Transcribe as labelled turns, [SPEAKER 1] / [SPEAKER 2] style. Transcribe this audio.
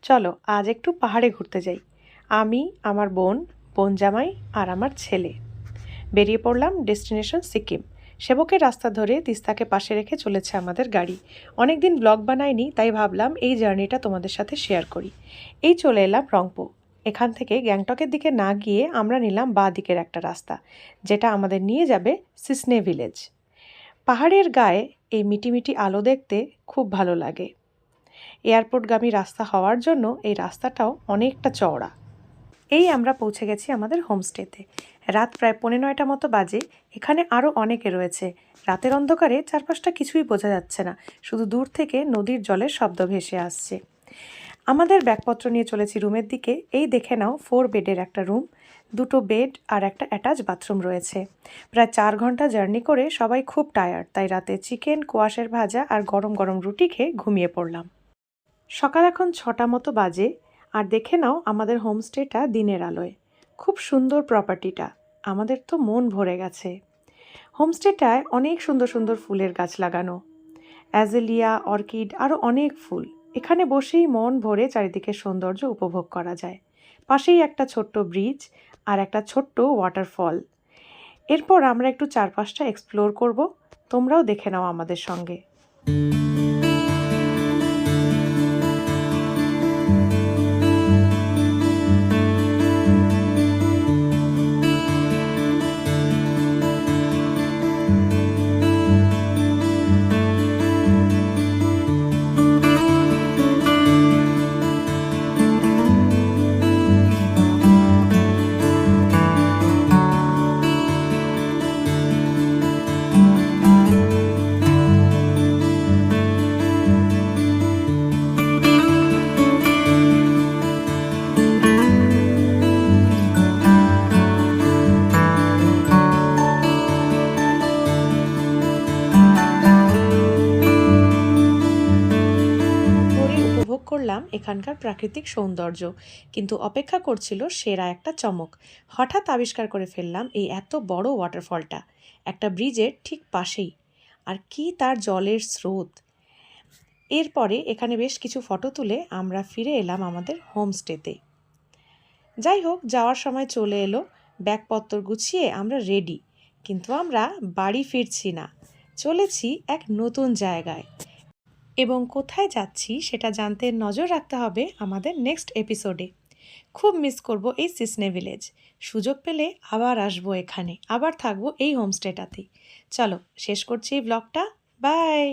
[SPEAKER 1] চলো আজ একটু পাহাড়ে ঘুরতে যাই। আমি, আমার বোন, বোন জামাই আর আমার ছেলে বেরিয়ে পড়লাম ডেস্টিনেশন সিকিম। সেবকের রাস্তা ধরে তিস্তাকে পাশে রেখে চলেছে আমাদের গাড়ি। অনেকদিন ব্লগ বানাইনি, তাই ভাবলাম এই জার্নিটা তোমাদের সাথে শেয়ার করি। এই চলে এলাম রংপো। এখান থেকে গ্যাংটকের দিকে না গিয়ে আমরা নিলাম বাঁ দিকের একটা রাস্তা, যেটা আমাদের নিয়ে যাবে সিসনে ভিলেজ। পাহাড়ের গায়ে এই মিটিমিটি আলো দেখতে খুব ভালো লাগে। এয়ারপোর্টগামী রাস্তা হওয়ার জন্য এই রাস্তাটাও অনেকটা চওড়া। এই আমরা পৌঁছে গেছি আমাদের হোমস্টেতে। রাত প্রায় 9:30 মতো বাজে। এখানে আরও অনেকে রয়েছে। রাতের অন্ধকারে চারপাশটা কিছুই বোঝা যাচ্ছে না, শুধু দূর থেকে নদীর জলের শব্দ ভেসে আসছে। আমাদের ব্যাগপত্র নিয়ে চলেছি রুমের দিকে। এই দেখে নাও, 4 বেডের একটা রুম, 2টো বেড আর একটা অ্যাটাচ বাথরুম রয়েছে। প্রায় 4 ঘন্টা জার্নি করে সবাই খুব টায়ার্ড, তাই রাতে চিকেন, কোয়াশের ভাজা আর গরম গরম রুটি খেয়ে ঘুমিয়ে পড়লাম। সকাল এখন 6টা মতো বাজে। আর দেখে নাও আমাদের হোমস্টেটা দিনের আলোয়। খুব সুন্দর প্রপার্টিটা, আমাদের তো মন ভরে গেছে। হোমস্টেটায় অনেক সুন্দর সুন্দর ফুলের গাছ লাগানো, অ্যাজেলিয়া, অর্কিড, আরও অনেক ফুল। এখানে বসেই মন ভরে চারিদিকে সৌন্দর্য উপভোগ করা যায়। পাশেই একটা ছোট্ট ব্রিজ আর একটা ছোট্ট ওয়াটারফল। এরপর আমরা একটু চারপাশটা এক্সপ্লোর করব, তোমরাও দেখে নাও আমাদের সঙ্গে। উপভোগ করলাম এখানকার প্রাকৃতিক সৌন্দর্য, কিন্তু অপেক্ষা করছিল সেরা একটা চমক। হঠাৎ আবিষ্কার করে ফেললাম এই এত বড় ওয়াটারফলটা একটা ব্রিজের ঠিক পাশেই। আর কি তার জলের স্রোত! এরপরে এখানে বেশ কিছু ফটো তুলে আমরা ফিরে এলাম আমাদের হোমস্টেতে। যাই হোক, যাওয়ার সময় চলে এলো। ব্যাগপত্র গুছিয়ে আমরা রেডি, কিন্তু আমরা বাড়ি ফিরছি না, চলেছি এক নতুন জায়গায়। এবং কোথায় যাচ্ছি সেটা জানতে নজর রাখতে হবে আমাদের নেক্সট এপিসোডে। খুব মিস করব এই সিসনে ভিলেজ। সুযোগ পেলে আবার আসবো এখানে, আবার থাকবো এই হোমস্টেটাতেই। চলো শেষ করছি এই ব্লগটা। বাই।